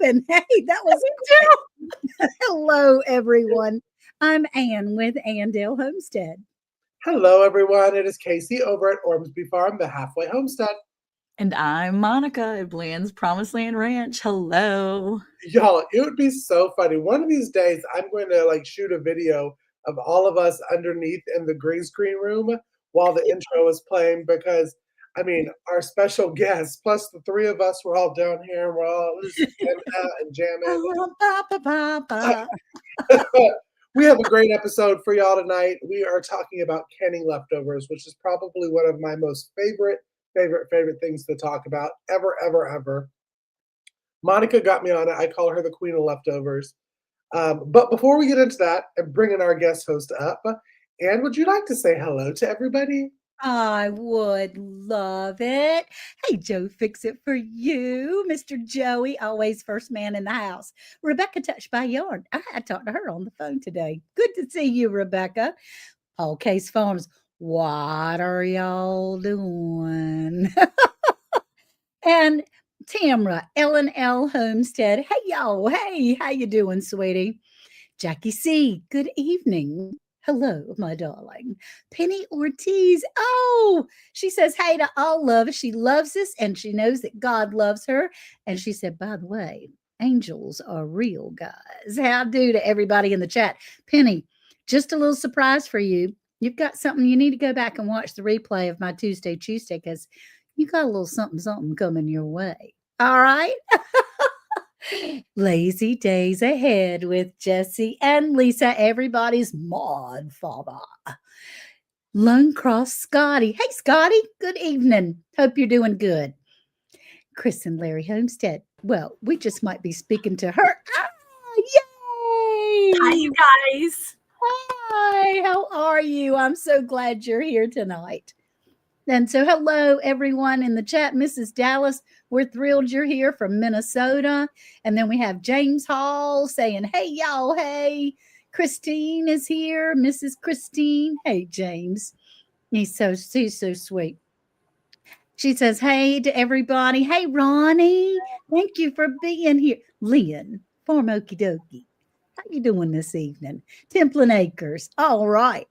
happen. Hey, that was great. Hello, everyone. I'm Ann with Andale Homestead. Hello, everyone. It is Casey over at Ormsby Farm, the halfway homestead. And I'm Monica at Bland's Promised Land Ranch. Hello. Y'all, it would be so funny. One of these days, I'm going to shoot a video of all of us underneath in the green screen room while the intro is playing because, our special guests, plus the three of us, we're all down here and we're all just jamming out and jamming. We have a great episode for y'all tonight. We are talking about canning leftovers, which is probably one of my most favorite things to talk about ever. Monica got me on it. I call her the queen of leftovers. But before we get into that and bringing our guest host up, Anne, would you like to say hello to everybody? I would love it. Hey, Joe, fix it for you. Mr. Joey, always first man in the house. Rebecca touched my yard. I had talked to her on the phone today. Good to see you, Rebecca. Paul Cayce phones. What are y'all doing? And Tamra, L&L Homestead. Hey, y'all. Hey, how you doing, sweetie? Jackie C., good evening. Hello, my darling. Penny Ortiz. Oh, she says, hey to all love. She loves us and she knows that God loves her. And she said, by the way, angels are real, guys. How do to everybody in the chat. Penny, just a little surprise for you. You've got something. You need to go back and watch the replay of my Tuesday because you got a little something coming your way. All right. Lazy days ahead with Jesse and Lisa, everybody's mod father. Lone Cross Scotty. Hey, Scotty. Good evening. Hope you're doing good. Kris and Larry Homestead. Well, we just might be speaking to her. Yay! Hi, you guys. Hi, how are you? I'm so glad you're here tonight. And so, hello, everyone in the chat. Mrs. Dallas, we're thrilled you're here from Minnesota. And then we have James Hall saying, hey, y'all, hey. Christine is here, Mrs. Christine. Hey, James. He's so sweet. She says, hey to everybody. Hey, Ronnie. Thank you for being here. Leon, Farm Okie Dokie. How you doing this evening? Templin Acres. All right.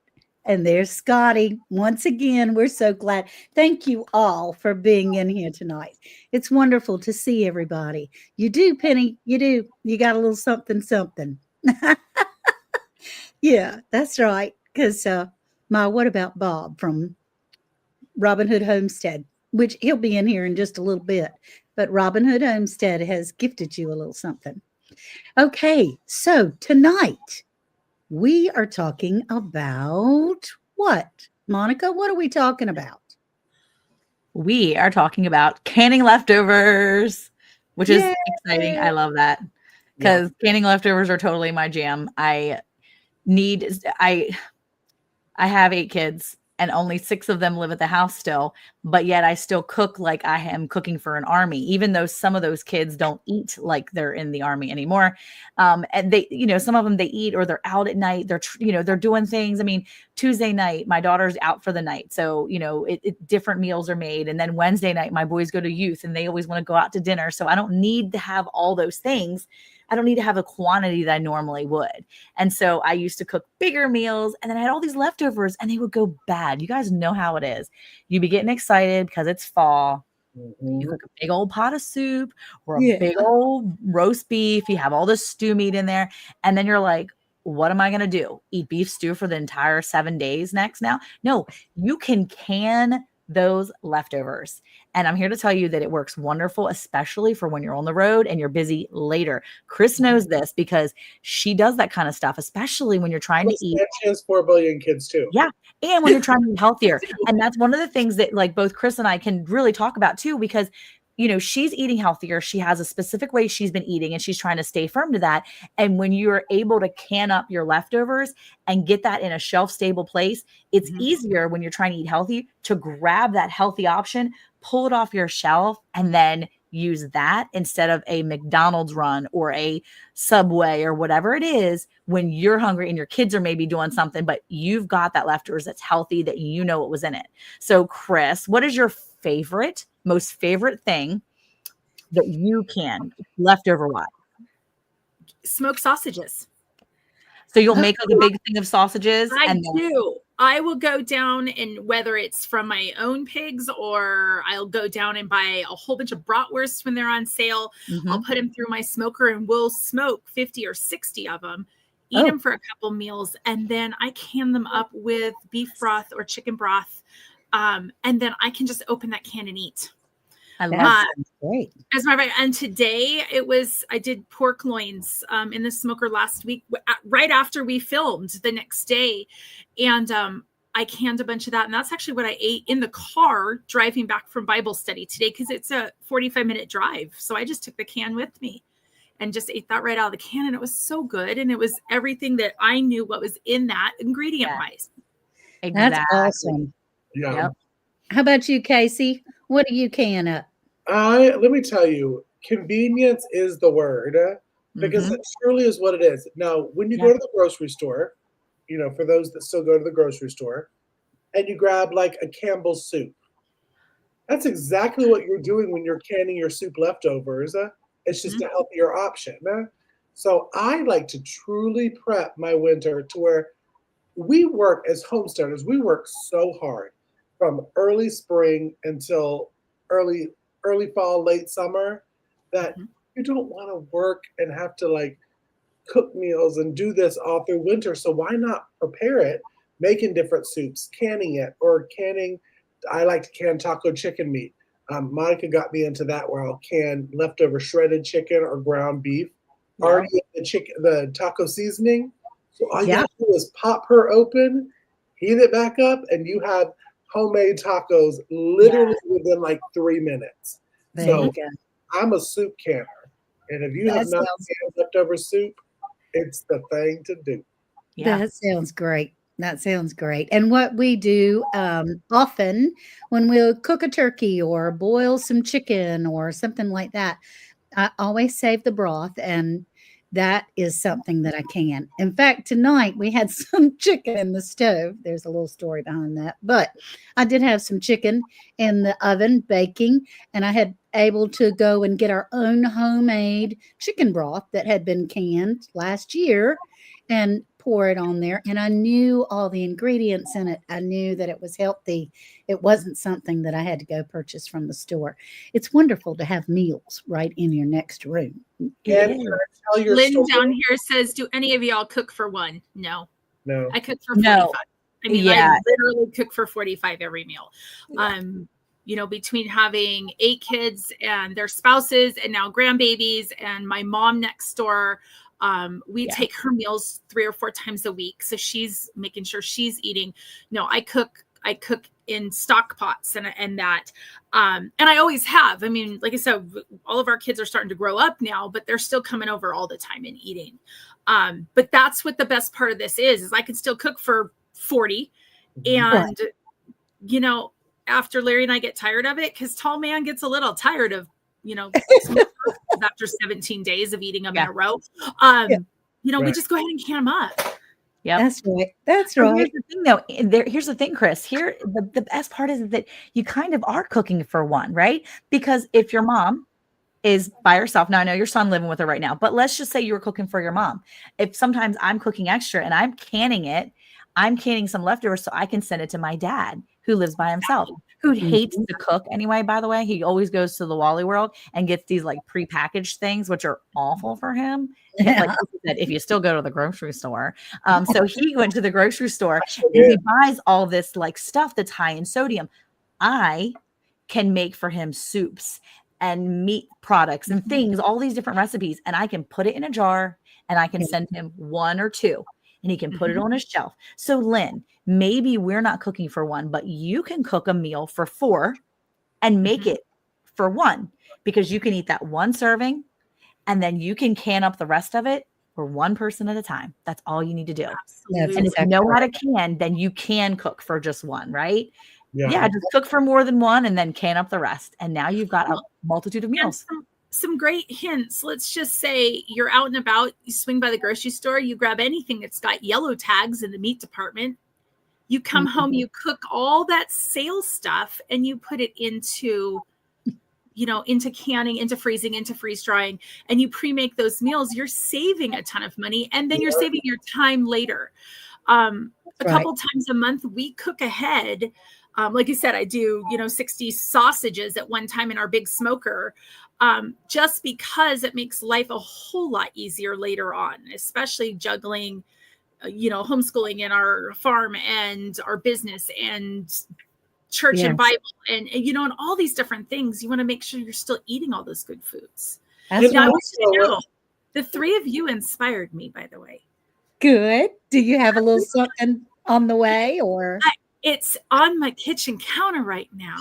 And there's Scotty. Once again, we're so glad. Thank you all for being in here tonight. It's wonderful to see everybody. You do, Penny. You do. You got a little something. Yeah, that's right. Because what about Bob from Robin Hood Homestead, which he'll be in here in just a little bit. But Robin Hood Homestead has gifted you a little something. Okay, so tonight, we are talking about what? Monica, what are we talking about? We are talking about canning leftovers, which is exciting. I love that because canning leftovers are totally my jam. I have 8 kids and only 6 of them live at the house still, but yet I still cook like I am cooking for an army, even though some of those kids don't eat like they're in the army anymore. And they, some of them they eat or they're out at night. They're doing things. Tuesday night, my daughter's out for the night. So, different meals are made. And then Wednesday night, my boys go to youth and they always want to go out to dinner. So I don't need to have all those things. I don't need to have a quantity that I normally would. And so I used to cook bigger meals and then I had all these leftovers and they would go bad. You guys know how it is. You be getting excited because it's fall. Mm-hmm. You cook a big old pot of soup or a big old roast beef. You have all this stew meat in there. And then you're like, what am I going to do? Eat beef stew for the entire 7 days next now? No, you can can those leftovers. And I'm here to tell you that it works wonderful, especially for when you're on the road and you're busy later. Kris knows this because she does that kind of stuff, especially when you're trying to eat. She has 4 billion kids too. Yeah. And when you're trying to eat healthier. And that's one of the things that both Kris and I can really talk about too, because she's eating healthier. She has a specific way she's been eating and she's trying to stay firm to that. And when you're able to can up your leftovers and get that in a shelf stable place, it's easier when you're trying to eat healthy to grab that healthy option, pull it off your shelf, and then use that instead of a McDonald's run or a Subway or whatever it is when you're hungry and your kids are maybe doing something, but you've got that leftovers that's healthy that what was in it. So Kris, what is your most favorite thing that you can leftover wise? smoked sausages. So you'll make like a big thing of sausages. I do. I will go down, and whether it's from my own pigs or I'll go down and buy a whole bunch of bratwursts when they're on sale. I'll put them through my smoker and we'll smoke 50 or 60 of them, eat them for a couple meals, and then I can them up with beef broth or chicken broth. And then I can just open that can and eat. I love That great. As my right. And today I did pork loins in the smoker last week, right after we filmed the next day. And I canned a bunch of that. And that's actually what I ate in the car driving back from Bible study today, because it's a 45-minute drive. So I just took the can with me and just ate that right out of the can. And it was so good. And it was everything that I knew what was in that ingredient wise. Exactly. That's awesome. Yeah. Yep. How about you, Casey? What do you can up? Let me tell you, convenience is the word, because it truly is what it is. Now, when you go to the grocery store, for those that still go to the grocery store, and you grab like a Campbell's soup, that's exactly what you're doing when you're canning your soup leftovers. It's just a healthier option. So I like to truly prep my winter to where we work as homesteaders. We work so hard from early spring until early fall, late summer, that you don't want to work and have to like cook meals and do this all through winter. So why not prepare it, making different soups, canning it, or canning. I like to can taco chicken meat. Monica got me into that, where I'll can leftover shredded chicken or ground beef, already in the taco seasoning. So all you have to do is pop her open, heat it back up, and you have homemade tacos literally within like 3 minutes. So I'm a soup canner. And if you have not canned leftover soup, it's the thing to do. Yeah. That sounds great. That sounds great. And what we do often when we'll cook a turkey or boil some chicken or something like that, I always save the broth, and that is something that I can. In fact, tonight we had some chicken in the stove. There's a little story behind that, but I did have some chicken in the oven baking, and I had able to go and get our own homemade chicken broth that had been canned last year and pour it on there. And I knew all the ingredients in it. I knew that it was healthy. It wasn't something that I had to go purchase from the store. It's wonderful to have meals right in your next room. And can I tell your Lynn story? down here says, do any of y'all cook for one? No. No. I cook for 45. I mean, I literally cook for 45 every meal. Between having 8 kids and their spouses and now grandbabies and my mom next door, we take her meals 3 or 4 times a week. So she's making sure she's eating. No, I cook in stock pots and that. And I always have. I mean, like I said, all of our kids are starting to grow up now, but they're still coming over all the time and eating. But that's what the best part of this is I can still cook for 40. And, after Larry and I get tired of it, because tall man gets a little tired of, after 17 days of eating them in a row, we just go ahead and can them up. Yeah, that's right. That's right. Here's the thing, though. Here's the thing, Kris. Here, the best part is that you kind of are cooking for one, right? Because if your mom is by herself, now I know your son living with her right now, but let's just say you were cooking for your mom. If sometimes I'm cooking extra and I'm canning it, I'm canning some leftovers so I can send it to my dad who lives by himself, who hates to cook anyway, by the way. He always goes to the Wally World and gets these like prepackaged things, which are awful for him. Like you said, if you still go to the grocery store. So he went to the grocery store and he buys all this like stuff that's high in sodium. I can make for him soups and meat products and things, all these different recipes. And I can put it in a jar and I can send him 1 or 2. And he can put it on his shelf. So Lynn, maybe we're not cooking for 1, but you can cook a meal for 4 and make it for 1, because you can eat that 1 serving and then you can can up the rest of it for 1 person at a time. That's all you need to do. Absolutely. And if you know how to can, then you can cook for just 1, right? Yeah, just cook for more than 1 and then can up the rest. And now you've got a multitude of meals. Some great hints. Let's just say you're out and about, you swing by the grocery store, you grab anything that's got yellow tags in the meat department. You come home, you cook all that sale stuff and you put it into, into canning, into freezing, into freeze drying, and you pre-make those meals, you're saving a ton of money, and then you're saving your time later. A couple times a month, we cook ahead. Like I said, I do, 60 sausages at one time in our big smoker, just because it makes life a whole lot easier later on, especially juggling, homeschooling and our farm and our business and church and Bible and and all these different things. You want to make sure you're still eating all those good foods. Now, I want you to know, the three of you inspired me, by the way. Good. Do you have a little something on the way, or? It's on my kitchen counter right now.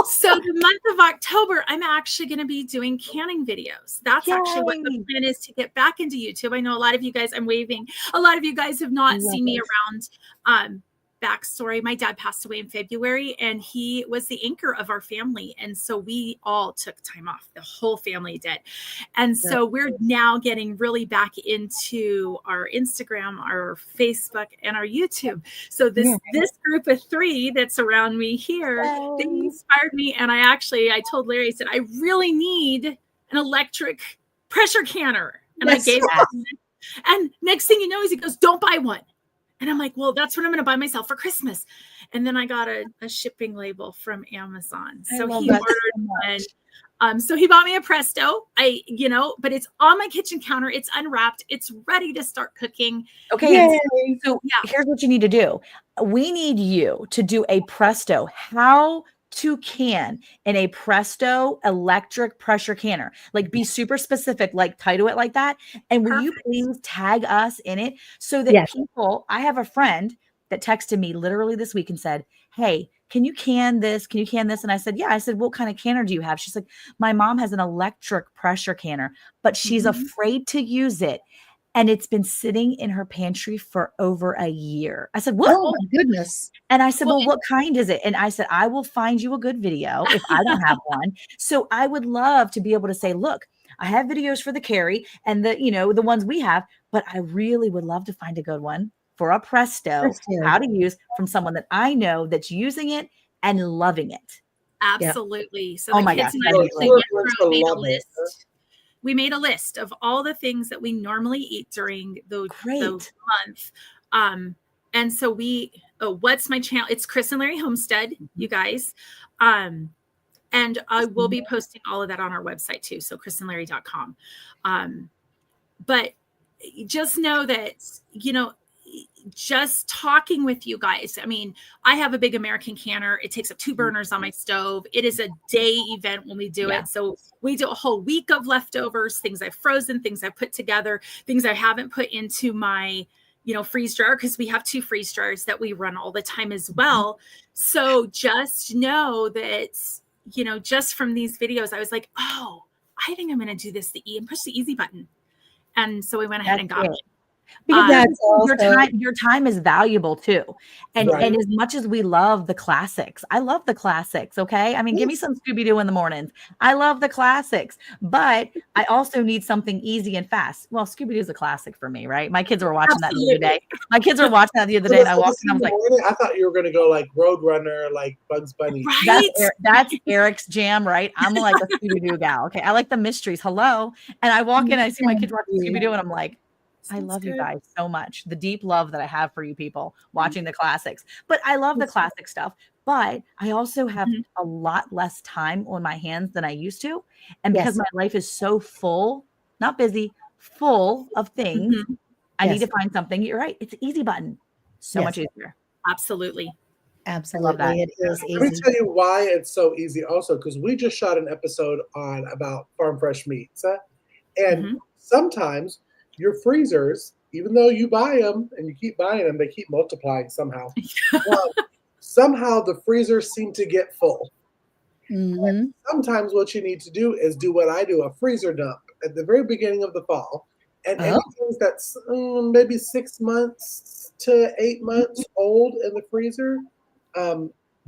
So the month of October, I'm actually going to be doing canning videos. That's actually what the plan is, to get back into YouTube. I know a lot of you guys, I'm waving. A lot of you guys have not seen me around. Backstory: my dad passed away in February, and he was the anchor of our family. And so we all took time off. The whole family did. And so we're now getting really back into our Instagram, our Facebook, and our YouTube. So this group of three that's around me here, they inspired me. And I told Larry, I said, I really need an electric pressure canner. And I gave him. And next thing you know, he goes, don't buy one. And I'm like, well, that's what I'm going to buy myself for Christmas. And then I got a shipping label from Amazon. So he ordered one. So he bought me a Presto. But it's on my kitchen counter. It's unwrapped. It's ready to start cooking. Okay. So here's what you need to do. We need you to do a Presto. How to can in a Presto electric pressure canner. Like, be super specific, like title it like that. And will you please tag us in it so that people, I have a friend that texted me literally this week and said, hey, can you can this? Can you can this? And I said, yeah. I said, what kind of canner do you have? She's like, my mom has an electric pressure canner, but she's afraid to use it. And it's been sitting in her pantry for over a year. I said, what? Oh, my goodness. And I said, well, what kind is it? And I said, I will find you a good video if I don't have one. So I would love to be able to say, look, I have videos for the Carrie and the ones we have, but I really would love to find a good one for a Presto, how to use, from someone that I know that's using it and loving it. Absolutely. So oh my gosh. We made a list of all the things that we normally eat during the month. And so what's my channel? It's Kris and Larry Homestead, you guys. And I will be posting all of that on our website too. So krisandlarry.com. But just know that, just talking with you guys. I mean, I have a big American canner. It takes up 2 burners on my stove. It is a day event when we do it. So we do a whole week of leftovers, things I've frozen, things I've put together, things I haven't put into my, freeze dryer, because we have 2 freeze dryers that we run all the time as well. So just know that, just from these videos, I was like, oh, I think I'm going to do this, and push the easy button. And so we went ahead and got it. Because your time is valuable too. And as much as we love the classics, I love the classics. Okay. I mean, give me some Scooby-Doo in the mornings. I love the classics, but I also need something easy and fast. Well, Scooby-Doo is a classic for me, right? My kids were watching that the other day. And I walked and I was like, I thought you were going to go like Roadrunner, like Bugs Bunny. Right? That's Eric's jam, right? I'm like a Scooby-Doo gal. Okay. I like the mysteries. Hello. And I walk in, I see my kids watching Scooby-Doo and I'm like, I love you guys so much. The deep love that I have for you people watching the classics. But I love the classic stuff. But I also have a lot less time on my hands than I used to. And because my life is so full, not busy, full of things, I need to find something. You're right. It's an easy button. So much easier. Absolutely. Absolutely. It is easy. Let me tell you why it's so easy also, because we just shot an episode about farm fresh meats. And sometimes your freezers, even though you buy them and you keep buying them, they keep multiplying somehow. Somehow the freezers seem to get full. And sometimes what you need to do is do what I do, a freezer dump at the very beginning of the fall. And anything that's maybe 6 months to 8 months old in the freezer,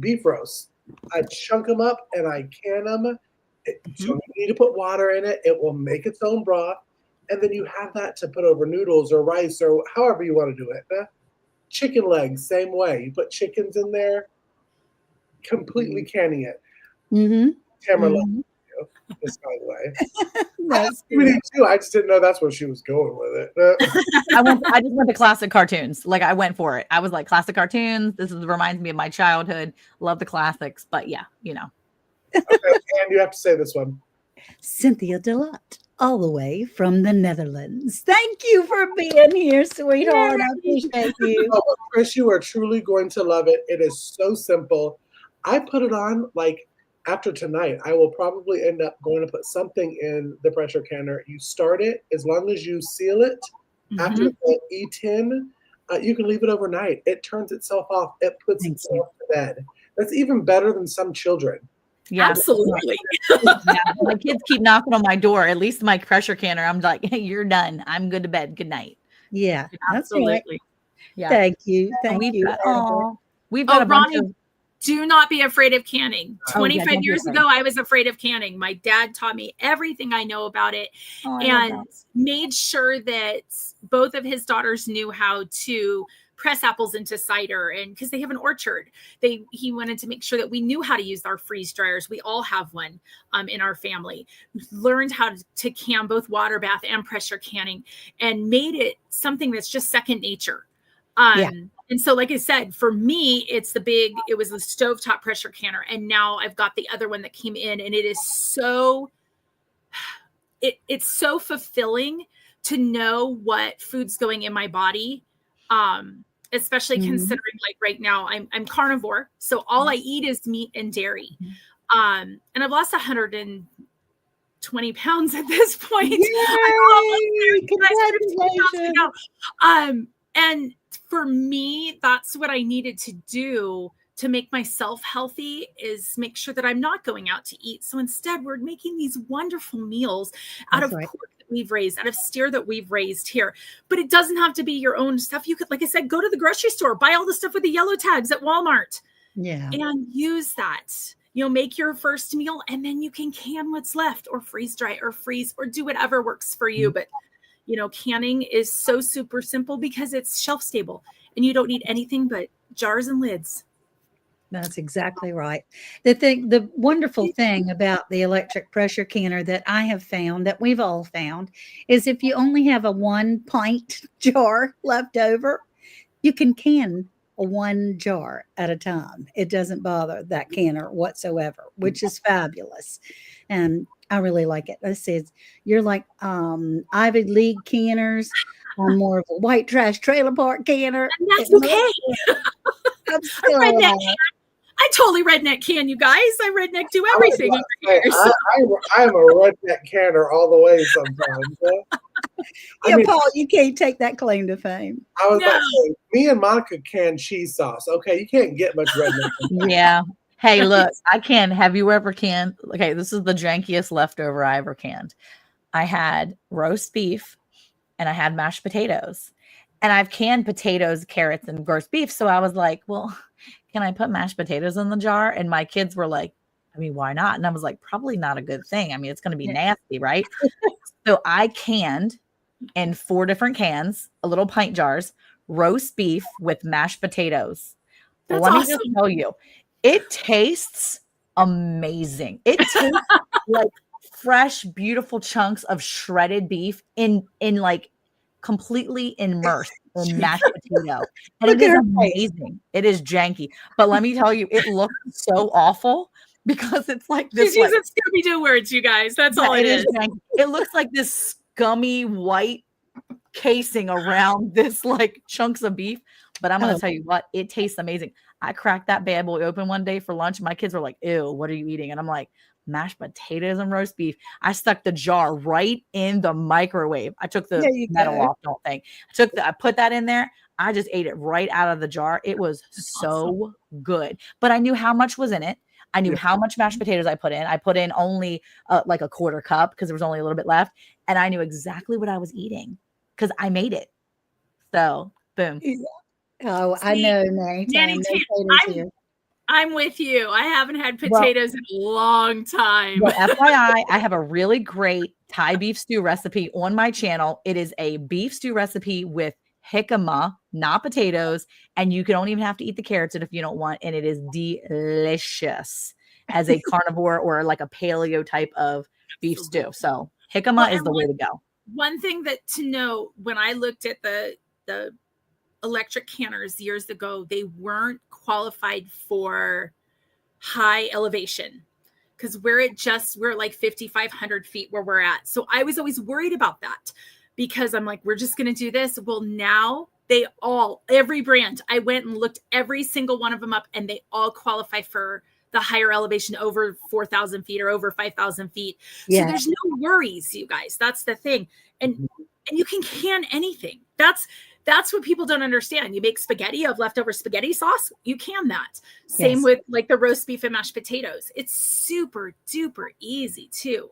beef roast. I chunk them up and I can them. You need to put water in it. It will make its own broth. And then you have that to put over noodles or rice or however you want to do it. Chicken legs, same way. You put chickens in there, completely canning it. Mm-hmm. Tamara loves Mm-hmm. you, just by the way. That's We good. do too. I just didn't know that's where she was going with it. I just went to classic cartoons. Like I went for it. I was like classic cartoons. Reminds me of my childhood. Love the classics. But yeah, you know. Okay, and you have to say this one. Cynthia Delot, all the way from the Netherlands. Thank you for being here, sweetheart. I appreciate you. Oh, but Kris, you are truly going to love it. It is so simple. I put it on like after tonight. I will probably end up going to put something in the pressure canner. You start it as long as you seal it after the E10. You can leave it overnight. It turns itself off. It puts Thank itself to bed. That's even better than some children. Yeah, Absolutely. yeah. My kids keep knocking on my door. At least my pressure canner. I'm like, hey, you're done. I'm good to bed. Good night. Yeah, that's right. Absolutely. Yeah. Thank you. And Thank we've you. got, Attaboy. we've got Oh, a bunch Ronnie, of. do not be afraid of canning. Oh, yeah, 25 don't be years afraid. ago, I was afraid of canning. My dad taught me everything I know about it Oh, I love and that. made sure that both of his daughters knew how to press apples into cider, and because they have an orchard, he wanted to make sure that we knew how to use our freeze dryers. We all have one in our family. Learned how to can both water bath and pressure canning, and made it something that's just second nature. Yeah. And so, like I said, for me, it was the stovetop pressure canner. And now I've got the other one that came in, and it is it's so fulfilling to know what food's going in my body. Especially considering like right now I'm carnivore. So all I eat is meat and dairy. And I've lost 120 pounds at this point. Yay! Congratulations. And for me, that's what I needed to do to make myself healthy, is make sure that I'm not going out to eat. So instead, we're making these wonderful meals out of pork that we've raised, out of steer that we've raised here. But it doesn't have to be your own stuff. You could, like I said, go to the grocery store, buy all the stuff with the yellow tags at Walmart. Yeah. And use that. Make your first meal, and then you can can what's left, or freeze dry, or freeze, or do whatever works for you. But canning is so super simple because it's shelf stable, and you don't need anything but jars and lids. That's exactly right. The wonderful thing about the electric pressure canner that I have found, that we've all found, is if you only have a 1 pint jar left over, you can can one jar at a time. It doesn't bother that canner whatsoever, which is fabulous. And I really like it. This is, you're like Ivy League canners. I'm more of a white trash trailer park canner. And that's okay. I'm still I totally redneck can, you guys. I redneck do everything. I am a redneck canner all the way sometimes. Yeah, Paul, you can't take that claim to fame. I was about to say, me and Monica can cheese sauce. Okay, you can't get much redneck. Yeah. Hey, look, I can. Have you ever canned? Okay, this is the jankiest leftover I ever canned. I had roast beef and I had mashed potatoes. And I've canned potatoes, carrots, and roast beef. So I was like, well, can I put mashed potatoes in the jar? And my kids were like, I mean, why not? And I was like, probably not a good thing. I mean, it's going to be nasty, right? So I canned in 4 different cans, little pint jars, roast beef with mashed potatoes. That's Let me awesome. just tell you, it tastes amazing. It tastes like fresh, beautiful chunks of shredded beef in like completely immersed in mashed potato. And it is amazing. It is janky. But let me tell you, it looks so awful because it's like this. She's using Scooby-Doo words, you guys. That's all it is. It looks like this scummy white casing around this like chunks of beef. But I'm going to tell you what, it tastes amazing. I cracked that bad boy open one day for lunch. My kids were like, ew, what are you eating? And I'm like, mashed potatoes and roast beef. I stuck the jar right in the microwave. I took the metal off, don't think. I put that in there. I just ate it right out of the jar. It was so good. But I knew how much was in it. I knew how much mashed potatoes I put in. I put in only like a quarter cup because there was only a little bit left. And I knew exactly what I was eating because I made it. So, boom. Oh, I know, Nanny I'm with you. I haven't had potatoes in a long time. Well, FYI, I have a really great Thai beef stew recipe on my channel. It is a beef stew recipe with jicama, not potatoes, and you don't even have to eat the carrots if you don't want, and it is delicious. as a carnivore or like a paleo type of beef stew. So jicama Well, is the way to go. One thing that to know, when I looked at the electric canners years ago, they weren't qualified for high elevation, because we're like 5,500 feet where we're at. So I was always worried about that, because I'm like, we're just going to do this. Well, now every brand, I went and looked every single one of them up, and they all qualify for the higher elevation over 4,000 feet or over 5,000 feet. Yeah. So there's no worries, you guys. That's the thing. And you can can anything. That's what people don't understand. You make spaghetti of leftover spaghetti sauce, you can that. Same with like the roast beef and mashed potatoes. It's super duper easy too.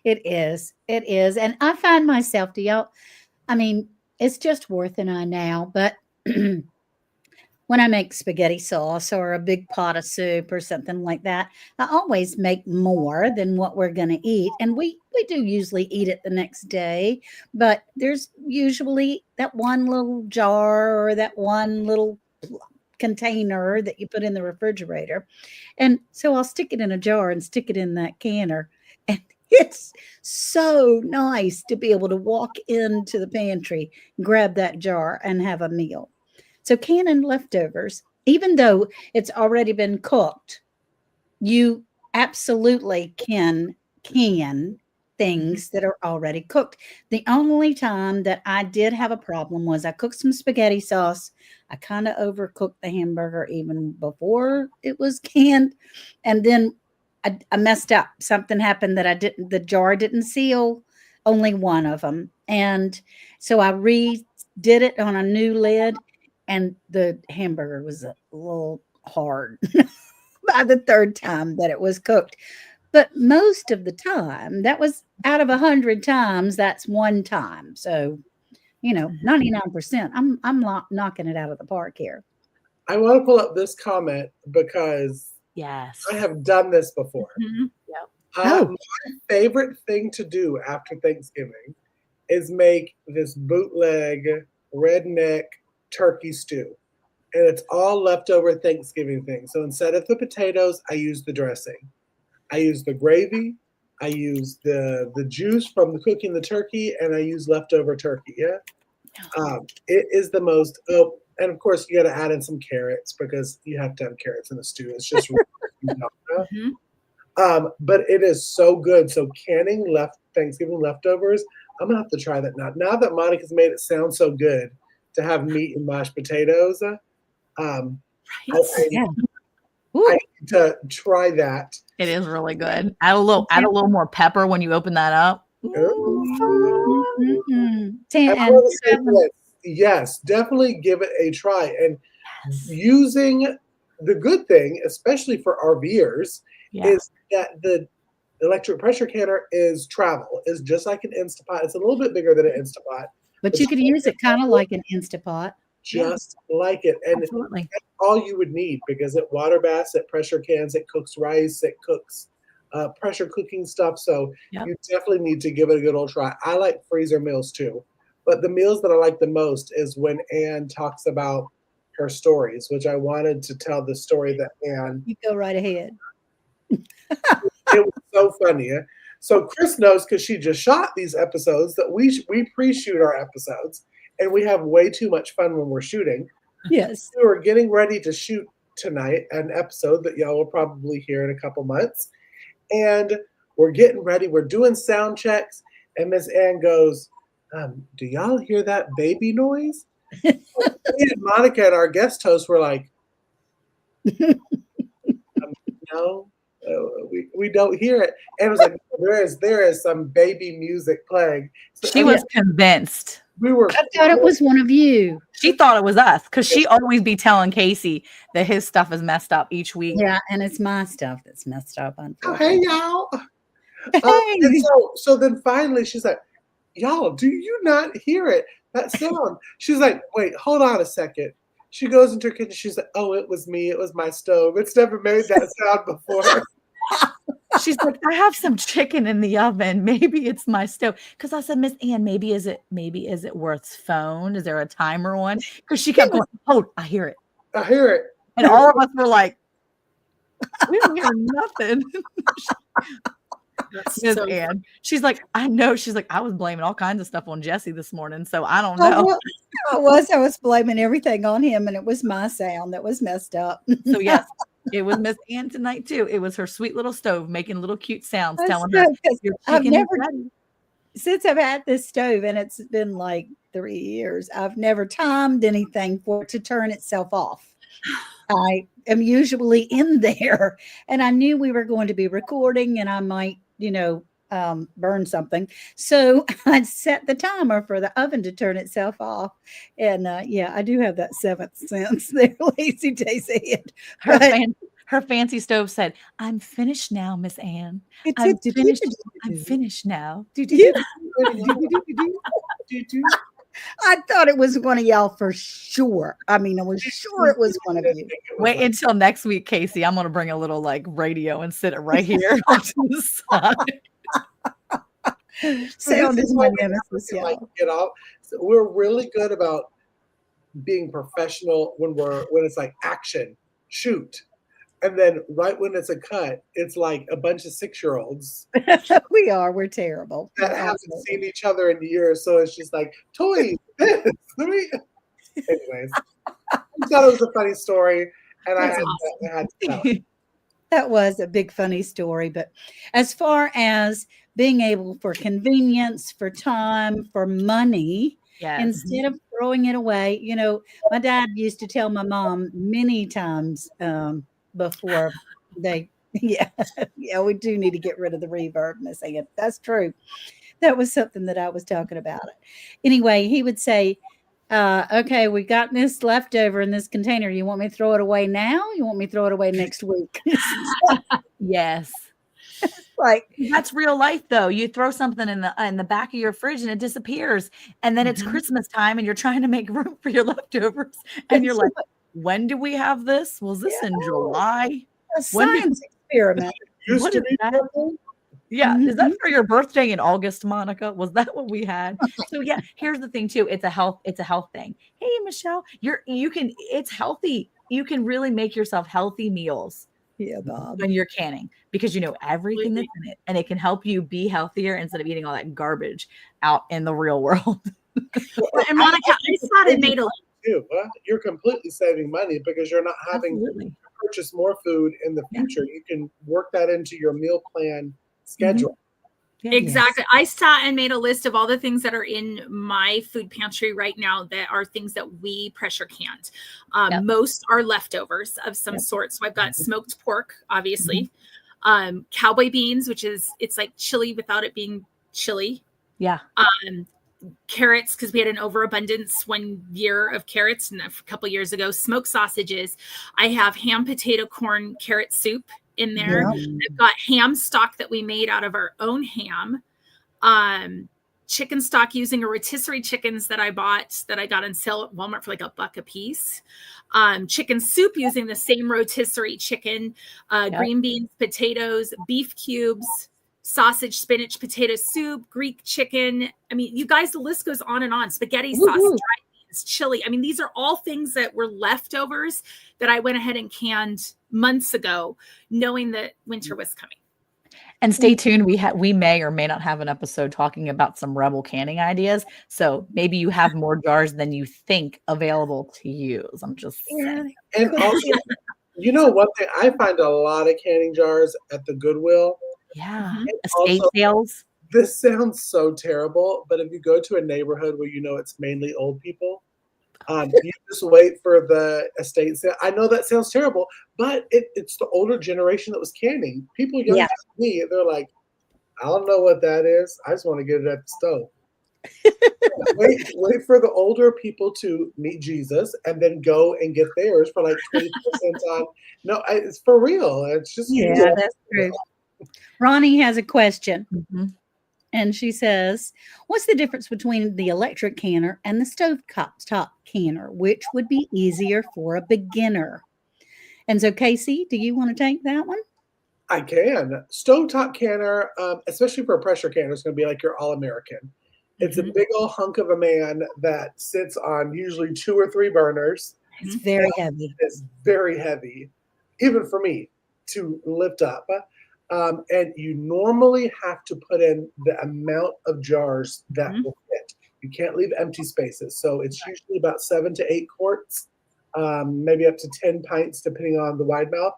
It is. It is. And I find myself, I mean, it's just Worth and I now, but when I make spaghetti sauce or a big pot of soup or something like that, I always make more than what we're going to eat. And we do usually eat it the next day, but there's usually that one little jar or that one little container that you put in the refrigerator. And so I'll stick it in a jar and stick it in that canner. And it's so nice to be able to walk into the pantry, grab that jar and have a meal. So canning leftovers, even though it's already been cooked, you absolutely can things that are already cooked. The only time that I did have a problem was I cooked some spaghetti sauce. I kind of overcooked the hamburger even before it was canned. And then I messed up. Something happened that the jar didn't seal, only one of them. And so I redid it on a new lid. And the hamburger was a little hard by the third time that it was cooked. But most of the time, that was out of 100 times, that's one time. So, 99%, I'm knocking it out of the park here. I want to pull up this comment because yes, I have done this before. Mm-hmm. Yep. My favorite thing to do after Thanksgiving is make this bootleg redneck turkey stew, and it's all leftover Thanksgiving things. So instead of the potatoes, I use the dressing, I use the gravy, I use the juice from the cooking the turkey, and I use leftover turkey. It is the most. Oh, and of course you got to add in some carrots because you have to have carrots in the stew. It's just but it is so good. So canning Thanksgiving leftovers, I'm gonna have to try that now that Monica's made it sound so good to have meat and mashed potatoes. I need to try that. It is really good. Add a little more pepper when you open that up. Yes, definitely give it a try. And using the good thing, especially for RVers, is that the electric pressure canner is just like an Instapot. It's a little bit bigger than an Instapot. But you could use it kind of like an Instapot. Just like it. And absolutely. That's all you would need, because it water baths, it pressure cans, it cooks rice, it cooks pressure cooking stuff. So you definitely need to give it a good old try. I like freezer meals too. But the meals that I like the most is when Anne talks about her stories, which I wanted to tell the story that Anne. You go right ahead. It was so funny. So Kris knows, because she just shot these episodes, that we pre-shoot our episodes, and we have way too much fun when we're shooting. Yes. We were getting ready to shoot tonight an episode that y'all will probably hear in a couple months. And we're getting ready. We're doing sound checks. And Miss Ann goes, do y'all hear that baby noise? Me and Monica and our guest host were like, no. We don't hear it. And it was like, there is some baby music playing. So, she was convinced. I thought it was one of you. She thought it was us, because she always be telling Cayce that his stuff is messed up each week. Yeah, and it's my stuff that's messed up. Oh, hey, y'all. Hey. And so then finally she's like, y'all, do you not hear it? That sound. She's like, wait, hold on a second. She goes into her kitchen. She's like, oh, it was me. It was my stove. It's never made that sound before. She's like, I have some chicken in the oven. Maybe it's my stove. Because I said, Miss Ann, maybe is it Worth's phone? Is there a timer on? Because she kept going, oh, I hear it. I hear it. And all of us were like, We don't hear nothing. That's Miss so Ann. She's like, I know. She's like, I was blaming all kinds of stuff on Jesse this morning, so I don't I know. I was blaming everything on him, and it was my sound that was messed up. So yes, it was Miss Ann tonight too. It was her sweet little stove making little cute sounds, That's telling her good, 'cause your I've chicken is never ready. since I've had this stove, and it's been like 3 years, I've never timed anything for it to turn itself off. I am usually in there, and I knew we were going to be recording, and I might, burn something. So I set the timer for the oven to turn itself off. And yeah, I do have that seventh sense there, Lazy Day said. Her But her fancy stove said, "I'm finished now, Miss Ann. it I'm did. finished. I'm finished now." Yeah. I thought it was one of y'all for sure. I mean, I was sure it was one of you. Wait until next week, Casey. I'm gonna bring a little like radio and sit it right here to the side. Sound is my nemesis, Like, y'all. get off. So we're really good about being professional when it's like action, shoot. And then right when it's a cut, it's like a bunch of 6-year-olds We're terrible. that We're haven't absolutely- seen each other in years. So it's just like toys. This, anyways, I thought it was a funny story, and I had to tell it. That was a big funny story. But as far as being able for convenience, for time, for money, Yes. instead of throwing it away, my dad used to tell my mom many times before they, yeah, we do need to get rid of the reverb, Miss Ann. That's true. That was something that I was talking about. Anyway, he would say, okay, we got this leftover in this container. You want me to throw it away now? You want me to throw it away next week? Yes. Like, That's real life though. You throw something in the back of your fridge and it disappears. And then it's Christmas time and you're trying to make room for your leftovers. And you're like, when do we have this? Was this in July? a science experiment. Used What to is be that? purple. Yeah. Is that Mhm. for your birthday in August, Monica? Was that what we had? So yeah, here's the thing too. It's a health thing. Hey, Michelle, it's healthy. You can really make yourself healthy meals Yeah, Bob. when you're canning because you know everything that's in it and it can help you be healthier instead of eating all that garbage out in the real world. And Monica, I sat and made a Too. Well, you're completely saving money because you're not having Absolutely. to purchase more food in the future. You can work that into your meal plan schedule. Yeah. Exactly. I sat and made a list of all the things that are in my food pantry right now that are things that we pressure canned. Yep. Most are leftovers of some sort. So I've got smoked pork, obviously, Mm-hmm. cowboy beans, it's like chili without it being chili. Yeah. Carrots, because we had an overabundance one year of carrots and a couple years ago. Smoked sausages. I have ham, potato, corn, carrot soup in there. Yeah. I've got ham stock that we made out of our own ham. Chicken stock using a rotisserie chickens that I got on sale at Walmart for like $1 a piece. Chicken soup using the same rotisserie chicken, green beans, potatoes, beef cubes, sausage, spinach, potato soup, Greek chicken. I mean, you guys, the list goes on and on. Spaghetti sauce, dried beans, chili. I mean, these are all things that were leftovers that I went ahead and canned months ago, knowing that winter was coming. And stay tuned. We may or may not have an episode talking about some rebel canning ideas. So maybe you have more jars than you think available to use. I'm just saying. And also, one thing, I find a lot of canning jars at the Goodwill. Yeah. And Estate also, sales. this sounds so terrible, but if you go to a neighborhood where it's mainly old people, you just wait for the estate sale. I know that sounds terrible, but it's the older generation that was canning. People younger than me, they're like, I don't know what that is. I just want to get it at the stove. wait for the older people to meet Jesus and then go and get theirs for like 20% on. No, it's for real. It's just That's true. Ronnie has a question. Mm-hmm. And she says, what's the difference between the electric canner and the stovetop canner? Which would be easier for a beginner? And so, Casey, do you want to take that one? I can. Stovetop canner, especially for a pressure canner, is going to be like your All-American. It's a big old hunk of a man that sits on usually 2 or 3 burners. It's very heavy. It's very heavy, even for me. to lift up. And you normally have to put in the amount of jars that will fit. You can't leave empty spaces. So it's usually about 7 to 8 quarts, maybe up to 10 pints, depending on the wide mouth.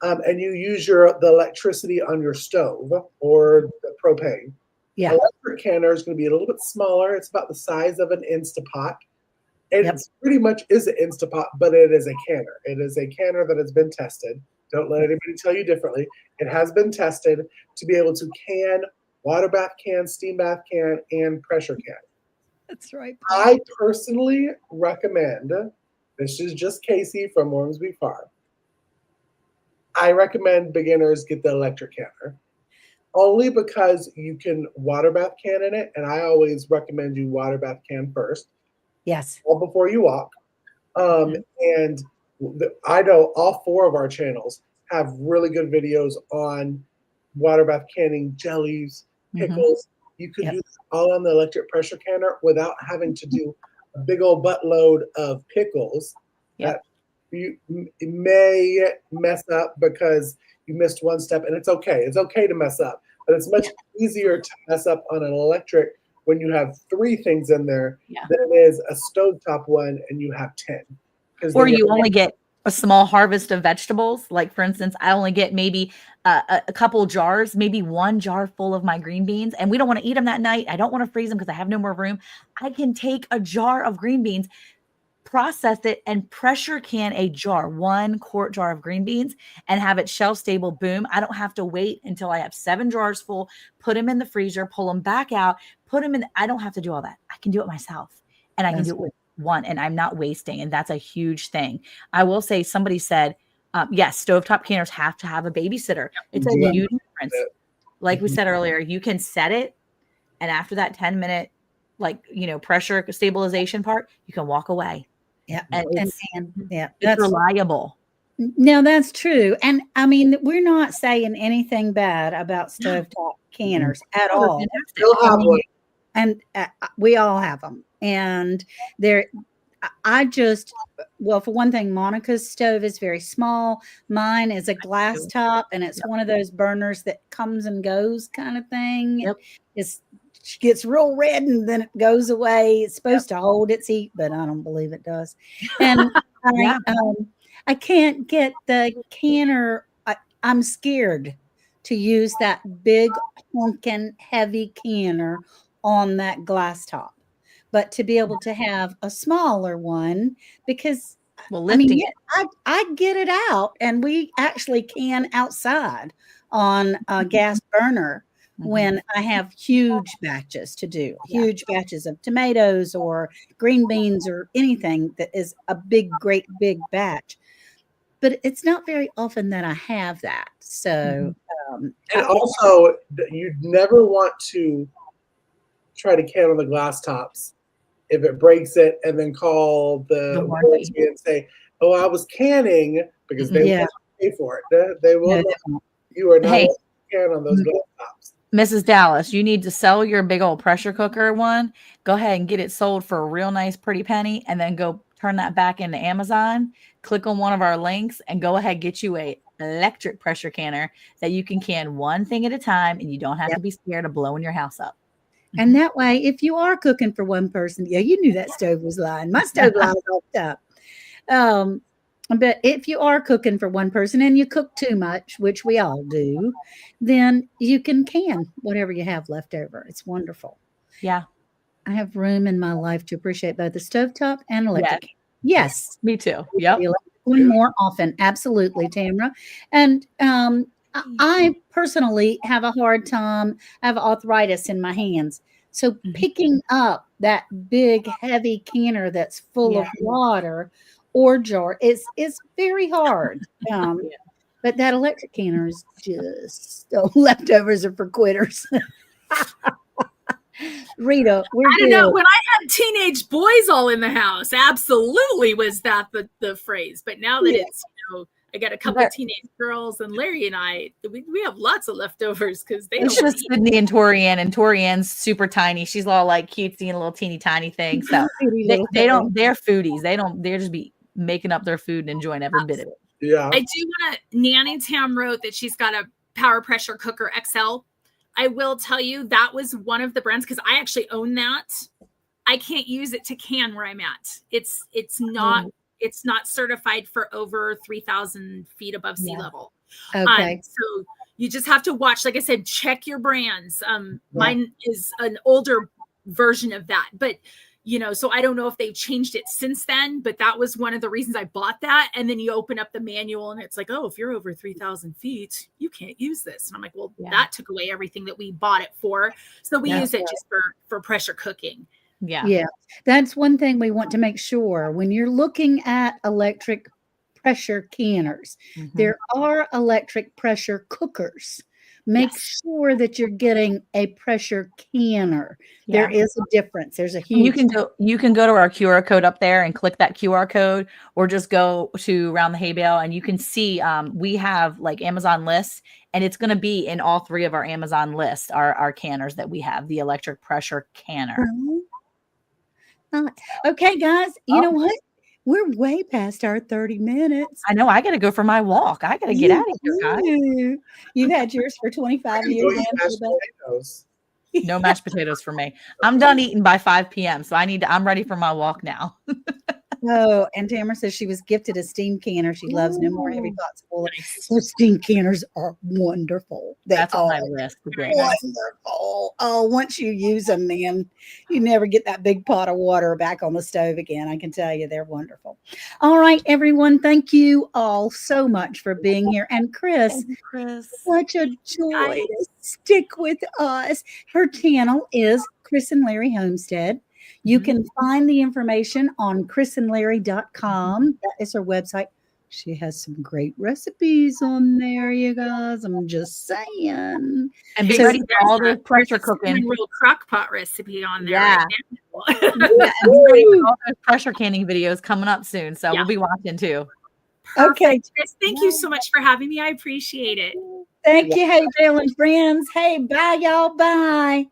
And you use the electricity on your stove or the propane. Yeah. Electric canner is going to be a little bit smaller. It's about the size of an Instapot. It pretty much is an Instapot, but it is a canner. It is a canner that has been tested. Don't let anybody tell you differently. It has been tested to be able to can water bath can, steam bath can, and pressure can. That's right. I personally recommend, this is just Cayce from Ormsby Farm. I recommend beginners get the electric canner. Only because you can water bath can in it, and I always recommend you water bath can first. Yes. All before you walk. And I know all 4 of our channels have really good videos on water bath canning, jellies, pickles. You can do this all on the electric pressure canner without having to do a big old buttload of pickles that you may mess up because you missed one step, and it's okay. It's okay to mess up, but it's much easier to mess up on an electric when you have 3 things in there than it is a stovetop one and you have 10. Or you only get a small harvest of vegetables. Like, for instance, I only get maybe a couple jars, maybe 1 jar full of my green beans, and we don't want to eat them that night. I don't want to freeze them because I have no more room. I can take a jar of green beans, process it, and pressure can a jar, 1 quart jar of green beans, and have it shelf stable. Boom. I don't have to wait until I have 7 jars full, put them in the freezer, pull them back out, put them in. I don't have to do all that. I can do it myself, and I can do it with 1, and I'm not wasting. And that's a huge thing. I will say, somebody said, yes, stovetop canners have to have a babysitter. It's a huge difference. Like we said earlier, you can set it, and after that 10-minute, pressure stabilization part, you can walk away. Yeah. And it's that's reliable. No, that's true. And I mean, we're not saying anything bad about stovetop canners at all. And we all have them. And for one thing, Monica's stove is very small. Mine is a glass top, and it's one of those burners that comes and goes kind of thing. She gets real red and then it goes away. It's supposed to hold its heat, but I don't believe it does. And I can't get the canner. I'm scared to use that big honking heavy canner on that glass top, but to be able to have a smaller one, because I get it out, and we actually can outside on a gas burner when I have huge batches to do, huge batches of tomatoes or green beans or anything that is a great big batch. But it's not very often that I have that. So, and also, you never want to try to can on the glass tops if it breaks it, and then call the warranty and say, "Oh, I was canning," because they won't pay for it. They will. You are not can on those glass tops. Mrs. Dallas, you need to sell your big old pressure cooker one. Go ahead and get it sold for a real nice pretty penny, and then go turn that back into Amazon. Click on one of our links and go ahead, get you a electric pressure canner that you can can 1 thing at a time, and you don't have to be scared of blowing your house up. And that way, if you are cooking for 1 person, you knew that stove was lying. My stove lies all up. But if you are cooking for 1 person and you cook too much, which we all do, then you can whatever you have left over. It's wonderful. Yeah. I have room in my life to appreciate both the stovetop and electric. Yes. Me too. Yep. One more often. Absolutely, Tamara. And I personally have a hard time. I have arthritis in my hands. So picking up that big, heavy canner that's full of water or jar is very hard. But that electric canner is just leftovers are for quitters. Rita, I don't know. When I had teenage boys all in the house, absolutely was that the phrase. But now that it's, I got a couple of teenage girls, and Larry and I, we have lots of leftovers because they it's just Sydney and Torianne, and Torianne's super tiny. She's all like cutesy and a little teeny tiny thing. So they're foodies. They'll just be making up their food and enjoying every bit of it. Yeah. I do want to. Nanny Tam wrote that she's got a power pressure cooker XL. I will tell you that was one of the brands because I actually own that. I can't use it to can where I'm at. It's not certified for over 3,000 feet above sea level. Okay. So you just have to watch. Like I said, check your brands. Mine is an older version of that, but so I don't know if they've changed it since then, but that was one of the reasons I bought that. And then you open up the manual and it's like, oh, if you're over 3,000 feet, you can't use this. And I'm like, well, that took away everything that we bought it for. So we use it just for pressure cooking. Yeah. That's one thing we want to make sure when you're looking at electric pressure canners, there are electric pressure cookers. Make sure that you're getting a pressure canner. There is a difference. There's a huge. You can go to our QR code up there and click that QR code, or just go to Round the Hay Bale and you can see we have like Amazon lists, and it's going to be in all 3 of our Amazon lists. Our canners that we have, the electric pressure canner. Okay, guys. You know what? We're way past our 30 minutes. I know. I got to go for my walk. I got to get out of here, guys. You've had yours for 25 years. No mashed potatoes for me. I'm done eating by 5 p.m. So I'm ready for my walk now. Oh, and Tamara says she was gifted a steam canner. She loves No More Heavy Pots Full. Those steam canners are wonderful. That's on my list. Wonderful. Oh, once you use them, man, you never get that big pot of water back on the stove again. I can tell you they're wonderful. All right, everyone. Thank you all so much for being here. And Kris, such a joy to stick with us. Her channel is Kris and Larry Homestead. You can find the information on krisandlarry.com. That is her website. She has some great recipes on there, you guys. I'm just saying. And be ready for all the pressure cooking. Real crock pot recipe on there. Yeah. Right and be ready for all those pressure canning videos coming up soon. So we'll be watching too. Perfect. Okay. Kris, thank you so much for having me. I appreciate it. Thank you. Hey, Bale and friends. Hey, bye, y'all. Bye.